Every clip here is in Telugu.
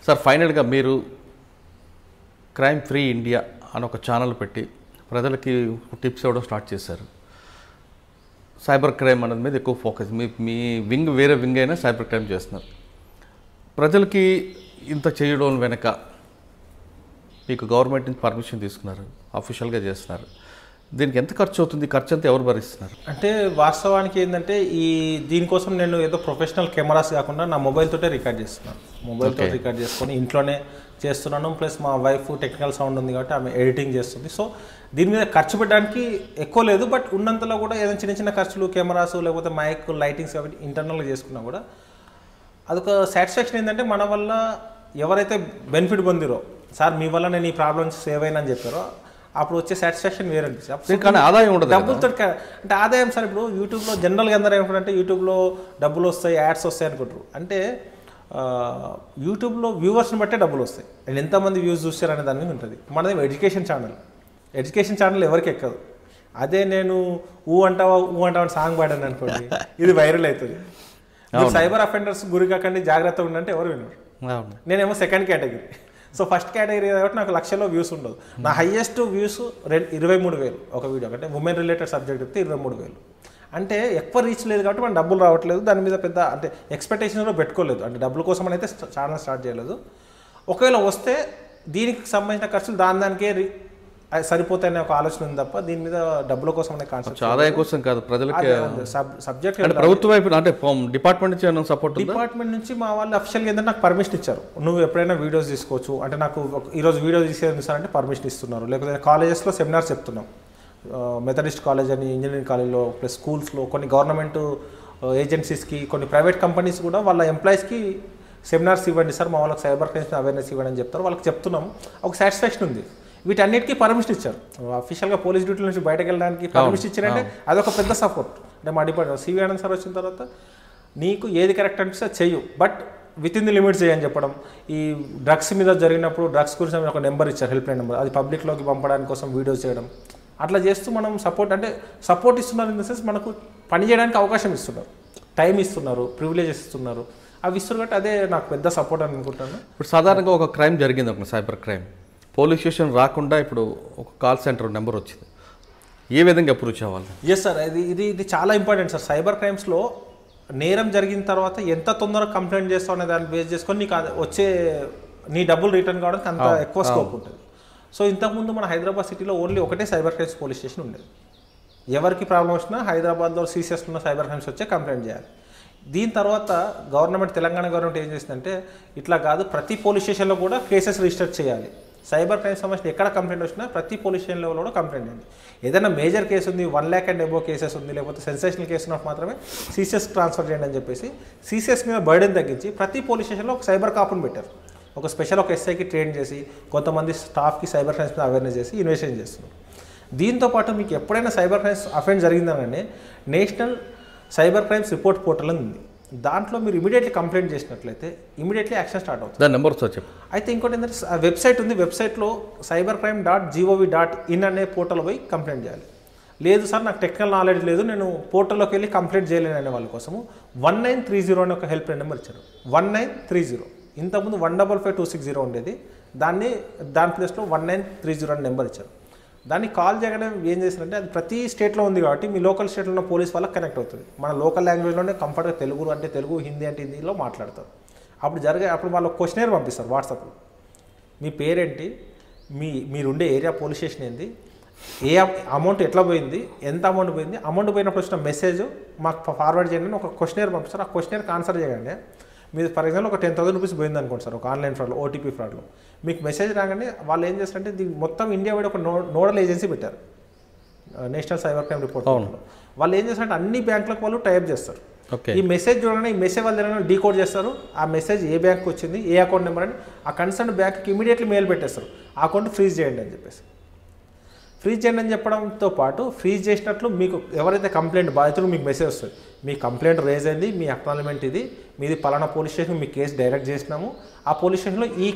సార్ ఫైనల్గా మీరు క్రైమ్ ఫ్రీ ఇండియా అని ఒక ఛానల్ పెట్టి ప్రజలకి టిప్స్ ఇవ్వడం స్టార్ట్ చేశారు. సైబర్ క్రైమ్ అనేది మీద ఎక్కువ ఫోకస్, మీ వింగ్ వేరే వింగ్ అయినా సైబర్ క్రైమ్ చేస్తున్నారు. ప్రజలకి ఇంత చేయడం వెనక మీకు గవర్నమెంట్ నుంచి పర్మిషన్ తీసుకున్నారు, అఫీషియల్గా చేస్తున్నారు. దీనికి ఎంత ఖర్చు అవుతుంది? ఖర్చు అంతా ఎవరు భరిస్తున్నారు? అంటే వాస్తవానికి ఏంటంటే దీనికోసం నేను ఏదో ప్రొఫెషనల్ కెమెరాస్ కాకుండా నా మొబైల్తోటే రికార్డ్ చేస్తున్నాను. మొబైల్తో రికార్డ్ చేసుకొని ఇంట్లోనే చేస్తున్నాను. ప్లస్ మా వైఫ్ టెక్నికల్ సౌండ్ ఉంది కాబట్టి ఆమె ఎడిటింగ్ చేస్తుంది. సో దీని మీద ఖర్చు పెట్టడానికి ఎక్కువ లేదు. బట్ ఉన్నంతలో కూడా ఏదైనా చిన్న చిన్న ఖర్చులు, కెమెరాస్ లేకపోతే మైక్, లైటింగ్స్ కాబట్టి ఇంటర్నల్గా చేసుకున్నా కూడా అదొక సాటిస్ఫాక్షన్. ఏంటంటే మన వల్ల ఎవరైతే బెనిఫిట్ పొందిరో, సార్ మీ వల్ల నేను ఈ ప్రాబ్లమ్ నుంచి సేవ్ అయినా అని చెప్పారో, అప్పుడు వచ్చే సాటిస్ఫాక్షన్ వేరే అనిపిస్తుంది. కానీ ఆదాయం ఉండదు, డబ్బులతో అంటే ఆదాయం. సార్ ఇప్పుడు యూట్యూబ్లో జనరల్గా అందరూ ఏమంటారంటే యూట్యూబ్లో డబ్బులు వస్తాయి, యాడ్స్ వస్తాయి అనుకుంటారు. అంటే యూట్యూబ్లో వ్యూవర్స్ని బట్టే డబ్బులు వస్తాయి. అండ్ ఎంతమంది వ్యూస్ చూస్తారనే దాని మీద ఉంటుంది. మనది ఎడ్యుకేషన్ ఛానల్. ఎడ్యుకేషన్ ఛానల్ ఎవరికి ఎక్కదు. అదే నేను ఊ అంటావా అని సాంగ్ పాడాను అనుకోండి, ఇది వైరల్ అవుతుంది. సైబర్ అఫెండర్స్ గురి కాకండి, జాగ్రత్తగా ఉండంటే ఎవరు వినరు. నేనేమో second category. So first category కాబట్టి నాకు లక్షల్లో వ్యూస్ ఉండదు. నా హైయెస్ట్ వ్యూస్ 23,000 ఒక వీడియో. అంటే ఉమెన్ రిలేటెడ్ సబ్జెక్ట్ చెప్తే 23,000. అంటే ఎక్కువ రీచ్ లేదు కాబట్టి మనం డబ్బులు రావట్లేదు. దాని మీద పెద్ద అంటే ఎక్స్పెక్టేషన్ కూడా పెట్టుకోలేదు. అంటే డబ్బుల కోసం అయితే ఛానల్ స్టార్ట్ చేయలేదు. ఒకవేళ వస్తే దీనికి సంబంధించిన ఖర్చులు దానికే సరిపోతాయనే ఒక ఆలోచన ఉంది తప్ప దీని మీద డబ్బుల కోసం అనే కాన్సెప్ట్, ఆదాయం కోసం కాదు. ప్రజలకి సబ్జెక్ట్ ప్రభుత్వం వైపు అంటే డిపార్ట్మెంట్ నుంచి సపోర్ట్, డిపార్ట్మెంట్ నుంచి మా వాళ్ళు అఫీషియల్గా ఏంటంటే నాకు పర్మిషన్ ఇచ్చారు. నువ్వు ఎప్పుడైనా వీడియోస్ తీసుకోవచ్చు అంటే, నాకు ఈరోజు వీడియో తీసేది సార్ అంటే పర్మిషన్ ఇస్తున్నారు. లేకపోతే కాలేజెస్లో సెమినార్స్ చెప్తున్నాం. మెథడిస్ట్ కాలేజ్ అని, ఇంజనీరింగ్ కాలేజ్లో, ప్లస్ స్కూల్స్లో, కొన్ని గవర్నమెంట్ ఏజెన్సీస్కి, కొన్ని ప్రైవేట్ కంపెనీస్ కూడా వాళ్ళ ఎంప్లాయీస్కి సెమినార్స్ ఇవ్వండి సార్, మా వాళ్ళకి సైబర్ క్రైమ్స్ అవేర్నెస్ ఇవ్వండి అని చెప్తారు. వాళ్ళకి చెప్తున్నాం. ఒక సాటిస్ఫాక్షన్ ఉంది. వీటన్నిటికీ పర్మిషన్ ఇచ్చారు. అఫీషియల్గా పోలీస్ డ్యూటీ నుంచి బయటకు వెళ్ళడానికి పర్మిషన్ ఇచ్చారంటే అదొక పెద్ద సపోర్ట్. అంటే మా డిపార్ట్మెంట్ సివి ఆనంద్ సార్ వచ్చిన తర్వాత నీకు ఏది కరెక్ట్ అనిపిస్తే చెయ్యు, but with in the limits చేయని చెప్పడం. ఈ డ్రగ్స్ మీద జరిగినప్పుడు డ్రగ్స్ గురించి ఒక నెంబర్ ఇచ్చారు, హెల్ప్ లైన్ నెంబర్. అది పబ్లిక్లోకి పంపడానికి కోసం వీడియోస్ చేయడం. అట్లా చేస్తూ మనం సపోర్ట్ ఇస్తున్నారు. ఇన్ ద సెన్స్ మనకు పని చేయడానికి అవకాశం ఇస్తున్నారు, టైం ఇస్తున్నారు, ప్రివిలేజెస్ ఇస్తున్నారు. అవి ఇస్తున్నారు కాబట్టి అదే నాకు పెద్ద సపోర్ట్ అని అనుకుంటాను. ఇప్పుడు సాధారణంగా ఒక క్రైమ్ జరిగింది, ఒక సైబర్ క్రైమ్, పోలీస్ స్టేషన్ రాకుండా ఇప్పుడు ఒక కాల్ సెంటర్ నెంబర్ వచ్చింది. ఏ విధంగా అప్రోచ్ అవ్వాలి? ఎస్ సార్, ఇది చాలా ఇంపార్టెంట్ సార్. సైబర్ క్రైమ్స్లో నేరం జరిగిన తర్వాత ఎంత తొందరగా కంప్లైంట్ చేస్తావు అనే దాన్ని బేస్ చేసుకొని నీకు వచ్చే నీ డబ్బులు రిటర్న్ కావడానికి అంత ఎక్కువ స్కోప్ ఉంటుంది. సో ఇంతకుముందు మన హైదరాబాద్ సిటీలో ఓన్లీ ఒకటే సైబర్ క్రైమ్స్ పోలీస్ స్టేషన్ ఉండేది. ఎవరికి ప్రాబ్లం వచ్చినా హైదరాబాద్లో సీసీఎస్ ఉన్న సైబర్ క్రైమ్స్ వచ్చే కంప్లైంట్ చేయాలి. దీని తర్వాత తెలంగాణ గవర్నమెంట్ ఏం చేసిందంటే, ఇట్లా కాదు, ప్రతి పోలీస్ స్టేషన్లో కూడా కేసెస్ రిజిస్టర్ చేయాలి. సైబర్ క్రైమ్ సంబంధించి ఎక్కడ కంప్లైంట్ వచ్చినా ప్రతి పోలీస్ స్టేషన్ లెవెల్లో కూడా కంప్లైంట్ చేయండి. ఏదైనా మేజర్ కేసు ఉంది, 1 lakh and above కేసెస్ ఉంది, లేకపోతే సెన్సేషనల్ కేసు ఉన్నప్పుడు మాత్రమే సీసీఎస్ ట్రాన్స్ఫర్ చేయండి అని చెప్పేసి సీసీఎస్ మీద బర్డెన్ తగ్గించి ప్రతి పోలీస్ స్టేషన్లో ఒక సైబర్ కాపుని పెట్టారు. ఒక స్పెషల్ ఒక ఎస్ఐకి ట్రైన్ చేసి కొంతమంది స్టాఫ్కి సైబర్ క్రైమ్స్ మీద అవేర్నెస్ చేసి ఇన్వెస్టిగేషన్ చేస్తున్నారు. దీంతోపాటు మీకు ఎప్పుడైనా సైబర్ క్రైమ్స్ అఫెన్స్ జరిగిందనంటే national cyber crimes report portal అని ఉంది. దాంట్లో మీరు ఇమీడియట్లీ కంప్లైంట్ చేసినట్లయితే ఇమీడియట్లీ యాక్షన్ స్టార్ట్ అవుతుంది. దాని నెంబర్ చెప్పు. అయితే ఇంకోటి ఏంటంటే వెబ్సైట్ ఉంది. వెబ్సైట్లో cybercrime.gov.in అనే పోర్టల్ పోయి కంప్లైంట్ చేయాలి. లేదు సార్ నాకు టెక్నికల్ నాలెడ్జ్ లేదు, నేను పోర్టల్లోకి వెళ్ళి కంప్లైంట్ చేయలేను అనే వాళ్ళ కోసము 1930 అనే ఒక హెల్ప్ లైన్ నెంబర్ ఇచ్చారు. 1930. ఇంతకుముందు 155-260 ఉండేది. దాని ప్లేస్లో 1930 అనే నెంబర్ ఇచ్చారు. దాన్ని కాల్ చేయగానే ఏం చేస్తారంటే, అది ప్రతి స్టేట్లో ఉంది కాబట్టి మీ లోకల్ స్టేట్లో ఉన్న పోలీస్ వాళ్ళకి కనెక్ట్ అవుతుంది. మన లోకల్ లాంగ్వేజ్లోనే కంఫర్ట్గా తెలుగు అంటే తెలుగు, హిందీ అంటే హిందీలో మాట్లాడతారు. అప్పుడు వాళ్ళు క్వశ్చనర్ పంపిస్తారు వాట్సాప్లో. మీ పేరేంటి, మీరుండే ఏరియా పోలీస్ స్టేషన్ ఏంది, ఏ అమౌంట్ ఎట్లా పోయింది, ఎంత అమౌంట్ పోయింది, అమౌంట్ పోయినప్పుడు వచ్చిన మెసేజ్ మాకు ఫార్వర్డ్ చేయండి అని ఒక క్వశ్చనర్ పంపిస్తారు. ఆ క్వశ్చనర్కి ఆన్సర్ చేయగానే మీరు ఫర్ ఎగ్జాంపుల్ ఒక 10,000 రూపీస్ పోయింది అనుకోండి సార్, ఒక ఆన్లైన్ ఫ్రాడ్లో, ఓటీపీ ఫ్రాడ్లో. మీకు మెసేజ్ రాగానే వాళ్ళు ఏం చేస్తారంటే, దీనికి మొత్తం ఇండియా వైడ్ ఒక నోడల్ ఏజెన్సీ పెట్టారు, నేషనల్ సైబర్ క్రైమ్ రిపోర్ట్. వాళ్ళు ఏం చేస్తారంటే అన్ని బ్యాంకులకు వాళ్ళు టైప్ చేస్తారు. ఈ మెసేజ్ చూడగానే ఈ మెసేజ్ వాళ్ళు డీకోడ్ చేస్తారు. ఆ మెసేజ్ ఏ బ్యాంక్ వచ్చింది, ఏ అకౌంట్ నెంబర్ అని ఆ కన్సర్న్ బ్యాంక్కి ఇమీడియట్లీ మెయిల్ పెట్టేస్తారు, ఆ అకౌంట్ ఫ్రీజ్ చేయండి అని చెప్పేసి. ఫ్రీజ్ చేయండి అని చెప్పడంతో పాటు ఫ్రీజ్ చేసినట్లు మీకు ఎవరైతే కంప్లైంట్ బాధితులు మీకు మెసేజ్ వస్తుంది, మీ కంప్లైంట్ రేజ్ అయింది, మీ అక్నాలజ్మెంట్ ఇది, మీది పలానా పోలీస్ స్టేషన్, మీ కేసు డైరెక్ట్ చేసినాము, ఆ పోలీస్ స్టేషన్లో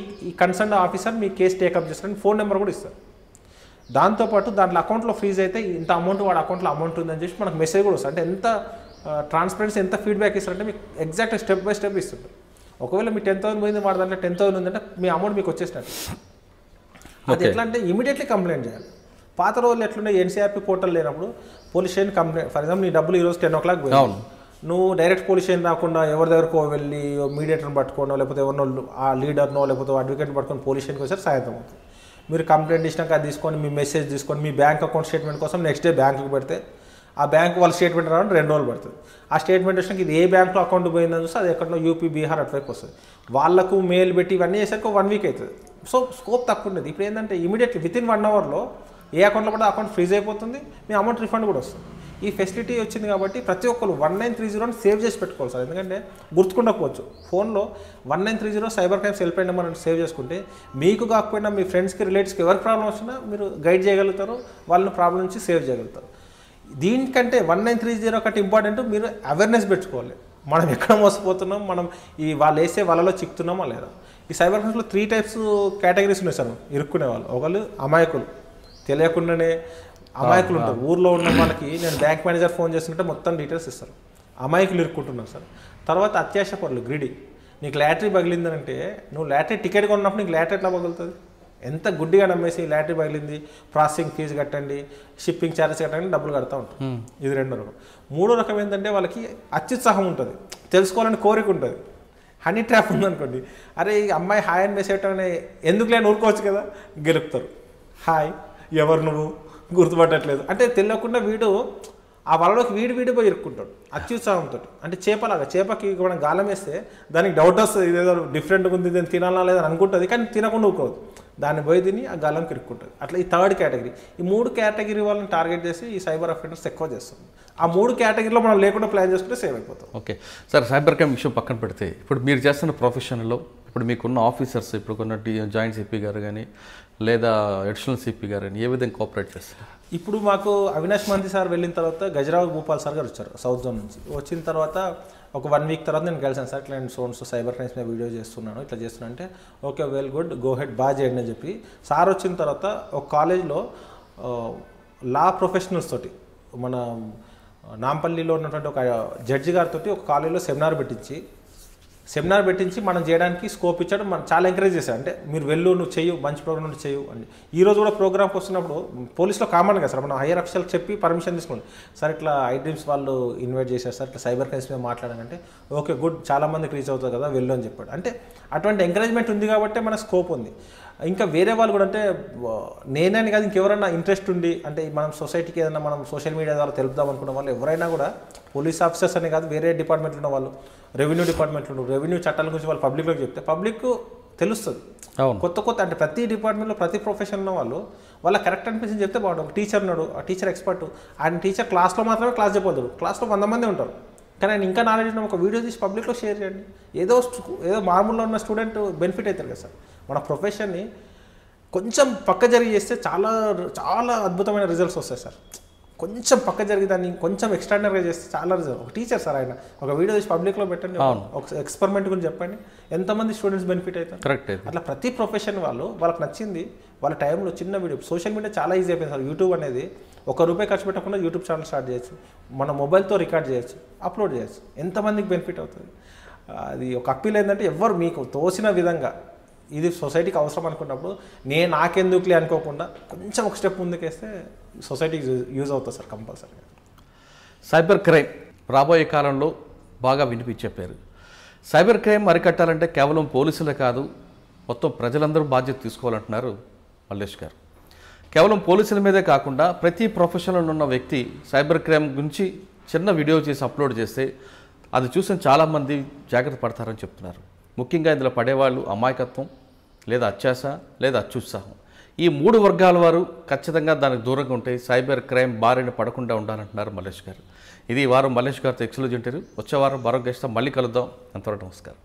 ఈ కన్సర్న్ ఆఫీసర్ మీ కేసు టేకప్ చేస్తారని ఫోన్ నెంబర్ కూడా ఇస్తారు. దాంతోపాటు దాంట్లో అకౌంట్లో ఫ్రీజ్ అయితే ఇంత అమౌంట్ వాడి అకౌంట్లో అమౌంట్ ఉందని చెప్పి మనకు మెసేజ్ కూడా వస్తుంది. అంటే ఎంత ట్రాన్స్పరెన్సీ, ఎంత ఫీడ్బ్యాక్ ఇస్తారంటే మీకు ఎగ్జాక్ట్ స్టెప్ బై స్టెప్ ఇస్తుంది. ఒకవేళ మీ 10,000 పోయింది వాడి దాంట్లో 10,000 ఉందంటే మీ అమౌంట్ మీకు వచ్చేసినట్టు. అది ఎట్లా అంటే ఇమీడియట్లీ కంప్లైంట్ చేయాలి. పాత రోజులు ఎట్లుండే ఎన్సీఆర్పీ పోర్టల్ లేనప్పుడు police station complaint, for example నీ డబ్బులు ఈరోజు 10 o'clock పోయింది, నువ్వు డైరెక్ట్ పోలీస్ స్టేషన్ రాకుండా ఎవరి దగ్గరకో వెళ్ళి మీడియేటర్ని పట్టుకోనో లేకపోతే ఎవరినో ఆ లీడర్నో లేకపోతే అడ్వకేట్ని పట్టుకొని పోలీస్ స్టేషన్కి వచ్చారు సాయంత్రం అవుతుంది. మీరు కంప్లైంట్ ఇచ్చినాక అది తీసుకొని మీ మెసేజ్ తీసుకొని మీ బ్యాంక్ అకౌంట్ స్టేట్మెంట్ కోసం నెక్స్ట్ డే బ్యాంకుకి పెడితే ఆ బ్యాంక్ వాళ్ళ స్టేట్మెంట్ రావడానికి 2 రోజులు పడుతుంది. ఆ స్టేట్మెంట్ వచ్చినాక ఇది ఏ బ్యాంక్లో అకౌంట్ పోయిందని చూస్తే అది ఎక్కడో యూపీ బీహార్ అటువైపు వస్తుంది. వాళ్ళకు మెయిల్ పెట్టి ఇవన్నీ చేసరికి 1 week అవుతుంది. సో స్కోప్ తక్కువ ఉండేది. ఇప్పుడు ఏంటంటే ఇమీడియట్లీ వితిన్ 1 hourలో ఏ అకౌంట్లో కూడా అకౌంట్ ఫ్రీజ్ అయిపోతుంది, మీ అమౌంట్ రిఫండ్ కూడా వస్తుంది. ఈ ఫెసిలిటీ వచ్చింది కాబట్టి ప్రతి ఒక్కరు 1930 సేవ్ చేసి పెట్టుకోవాలి సార్. ఎందుకంటే గుర్తుకుండకపోవచ్చు, ఫోన్లో 1930 cyber crimes help line number save చేసుకుంటే మీకు కాకపోయినా మీ ఫ్రెండ్స్కి రిలేటివ్స్కి ఎవరికి ప్రాబ్లం వచ్చినా మీరు గైడ్ చేయగలుగుతారు, వాళ్ళని ప్రాబ్లం నుంచి సేవ్ చేయగలుగుతారు. దీనికంటే 1930 ఒకటి ఇంపార్టెంట్, మీరు అవేర్నెస్ పెట్టుకోవాలి. మనం ఎక్కడ మోసపోతున్నాం, మనం ఈ వాళ్ళు వేసే వాళ్ళలో చిక్కుతున్నామా లేదా. ఈ సైబర్ క్రైమ్స్లో 3 types కేటగిరీస్ ఉన్నాయి సార్ ఇరుక్కునే వాళ్ళు. ఒకళ్ళు అమాయకులు, తెలియకుండానే అమాయకులు ఉంటారు. ఊర్లో ఉన్న వాళ్ళకి నేను బ్యాంక్ మేనేజర్ ఫోన్ చేస్తుంటే మొత్తం డీటెయిల్స్ ఇస్తారు, అమాయకులు ఇరుక్కుంటున్నారు సార్. తర్వాత అత్యాశ పరులు, గ్రిడి. నీకు లాటరీ పగిలిందంటే నువ్వు లాటరీ టికెట్ కొన్నప్పుడు నీకు లాటరీ ఎట్లా పగులుతుంది, ఎంత గుడ్డిగా నమ్మేసి లాటరీ పగిలింది ప్రాసెసింగ్ ఫీజు కట్టండి, షిప్పింగ్ ఛార్జెస్ కట్టండి, డబ్బులు కడతా ఉంటారు. ఇది 2వ రకం. 3వ రకం ఏంటంటే వాళ్ళకి అత్యుత్సాహం ఉంటుంది, తెలుసుకోవాలని కోరిక ఉంటుంది. హనీ ట్రాప్ ఉందనుకోండి, అరే ఈ అమ్మాయి హాయ్ అని మెసేజ్ పెట్టగానే ఎందుకు లేని ఊరుకోవచ్చు కదా, గెలుపుతారు. హాయ్ ఎవరు నువ్వు గుర్తుపట్టట్లేదు అంటే తెలియకుండా వీడు ఆ వలలోకి వీడి పోయి ఇరుక్కుంటాడు అత్యుత్సాహంతో. అంటే చేపకి మనం గాలం వేస్తే దానికి డౌట్ వస్తుంది, ఇదేదో డిఫరెంట్గా ఉంది, దీన్ని తినాలా లేదని అనుకుంటుంది, కానీ తినకుండా ఊరుకోదు, దాన్ని పోయి తిని ఆ గాలంకి ఇరుక్కుంటుంది. అట్లా ఈ 3rd కేటగిరీ. ఈ 3 కేటగిరీ వాళ్ళని టార్గెట్ చేసి ఈ సైబర్ అఫెండర్స్ ఎక్కువ చేస్తుంది. ఆ 3 కేటగిరీలో మనం లేకుండా ప్లాన్ చేసుకుంటే సేవ్ అయిపోతాం. ఓకే సార్, సైబర్ క్రైమ్ విషయం పక్కన పెడితే ఇప్పుడు మీరు చేస్తున్న ప్రొఫెషన్లో ఇప్పుడు మీకున్న ఆఫీసర్స్, ఇప్పుడు కొన్న జాయింట్ సిపి గారు కానీ లేదా అడిషనల్ సిపి గారు కానీ ఏ విధంగా కోఆపరేట్ చేస్తారు? ఇప్పుడు మాకు అవినాష్ మంది సార్ వెళ్ళిన తర్వాత గజరావు భూపాల్ సార్ గారు వచ్చారు సౌత్ జోన్ నుంచి. వచ్చిన తర్వాత ఒక 1 week తర్వాత నేను కలిసాను సార్, ఇట్లా నేను సైబర్ క్రైమ్స్ మీద వీడియో చేస్తున్నాను, ఇట్లా చేస్తున్నా అంటే okay well good go head బాగా చేయండి అని చెప్పి సార్ వచ్చిన తర్వాత ఒక కాలేజ్లో లా ప్రొఫెషనల్స్ తోటి మన నాంపల్లిలో ఉన్నటువంటి ఒక జడ్జి గారితో ఒక కాలేజ్లో సెమినార్ పెట్టించి మనం చేయడానికి స్కోప్ ఇచ్చాడు. మనం చాలా ఎంకరేజ్ చేశాడు. అంటే మీరు నువ్వు చెయ్యు, మంచి ప్రోగ్రామ్ నుండి చెయ్యు అని. ఈరోజు కూడా ప్రోగ్రామ్కి వస్తున్నప్పుడు పోలీసులో కామన్ కదా సార్, మనం హైయర్ అఫీషియల్కి చెప్పి పర్మిషన్ తీసుకోండి, సార్ ఇట్లా ఐడ్రీమ్స్ వాళ్ళు ఇన్వైట్ చేశారు సార్, ఇట్లా సైబర్ క్రైమ్స్ మీద మాట్లాడాలంటే ఓకే గుడ్ చాలా మందికి రీచ్ అవుతుంది కదా వెళ్ళు అని చెప్పాడు. అంటే అటువంటి ఎంకరేజ్మెంట్ ఉంది కాబట్టి మన స్కోప్ ఉంది. ఇంకా వేరే వాళ్ళు కూడా అంటే నేనని కాదు ఇంకెవరైనా ఇంట్రెస్ట్ ఉండి అంటే మనం సొసైటీకి ఏదైనా మనం సోషల్ మీడియా ద్వారా తెలుపుదాం అనుకున్న వాళ్ళు ఎవరైనా కూడా పోలీస్ ఆఫీసర్స్ అనే కాదు వేరే డిపార్ట్మెంట్లో ఉన్న వాళ్ళు, రెవెన్యూ డిపార్ట్మెంట్లో రెవెన్యూ చట్టాల గురించి వాళ్ళు పబ్లిక్లోకి చెప్తే పబ్లిక్ తెలుస్తుంది. కొత్త అంటే ప్రతి డిపార్ట్మెంట్లో ప్రతి ప్రొఫెషన్ ఉన్న వాళ్ళు వాళ్ళ కరెక్ట్ అనిపించి చెప్తే బాగుంటుంది. ఒక టీచర్ ఉన్నాడు, ఆ టీచర్ ఎక్స్పర్ట్, ఆయన టీచర్ క్లాస్లో మాత్రమే క్లాస్ చెప్పొద్దు, క్లాస్లో 100 మంది ఉంటారు, కానీ ఆయన ఇంకా నాలెడ్జ్ ఉన్న ఒక వీడియో తీసి పబ్లిక్లో షేర్ చేయండి. ఏదో మామూలుగా ఉన్న స్టూడెంట్ బెనిఫిట్ అవుతారు కదా సార్. మన ప్రొఫెషన్ని కొంచెం పక్క జరిగి చేస్తే చాలా చాలా అద్భుతమైన రిజల్ట్స్ వస్తాయి సార్. కొంచెం పక్క జరిగి దాన్ని కొంచెం ఎక్స్ట్రాడినరీగా చేస్తే చాలా రిజల్ట్. ఒక టీచర్ సార్ ఆయన ఒక వీడియో తీసి పబ్లిక్లో పెట్టండి, ఒక ఎక్స్పెరిమెంట్ గురించి చెప్పండి, ఎంతమంది స్టూడెంట్స్ బెనిఫిట్ అవుతారు. కరెక్ట్. అట్లా ప్రతి ప్రొఫెషన్ వాళ్ళకి నచ్చింది వాళ్ళ టైంలో చిన్న వీడియో. సోషల్ మీడియా చాలా ఈజీ అయిపోయింది సార్. యూట్యూబ్ అనేది ₹1 ఖర్చు పెట్టకుండా యూట్యూబ్ ఛానల్ స్టార్ట్ చేయొచ్చు, మన మొబైల్తో రికార్డ్ చేయొచ్చు, అప్లోడ్ చేయొచ్చు, ఎంతమందికి బెనిఫిట్ అవుతుంది. అది ఒక అప్పీల్ ఏంటంటే ఎవరు మీకు తోసిన విధంగా ఇది సొసైటీకి అవసరం అనుకున్నప్పుడు నాకెందుకులే అనుకోకుండా కొంచెం ఒక స్టెప్ ముందుకేస్తే సొసైటీకి యూజ్ అవుతుంది సార్ కంపల్సరీగా. సైబర్ క్రైమ్ రాబోయే కాలంలో బాగా వినిపించారు. సైబర్ క్రైమ్ అరికట్టాలంటే కేవలం పోలీసులే కాదు, మొత్తం ప్రజలందరూ బాధ్యత తీసుకోవాలంటున్నారు మల్లేష్ గారు. కేవలం పోలీసుల మీదే కాకుండా ప్రతి ప్రొఫెషన్లో ఉన్న వ్యక్తి సైబర్ క్రైమ్ గురించి చిన్న వీడియో చేసి అప్లోడ్ చేస్తే అది చూసిన చాలామంది జాగ్రత్త పడతారని చెప్తున్నారు. ముఖ్యంగా ఇందులో పడేవాళ్ళు అమాయకత్వం లేదా అత్యాశ లేదా అత్యుత్సాహం, ఈ 3 వర్గాల వారు ఖచ్చితంగా దానికి దూరంగా ఉంటే సైబర్ క్రైమ్ బారిన పడకుండా ఉండాలంటున్నారు మల్లేష్ గారు. ఇది ఈ వారం మల్లేష్ గారితో ఎక్స్క్లూజివ్ ఇంటర్వ్యూ. వచ్చే వారం మరొక గెస్ట్తో మళ్ళీ కలుద్దాం. అంతవరకు నమస్కారం.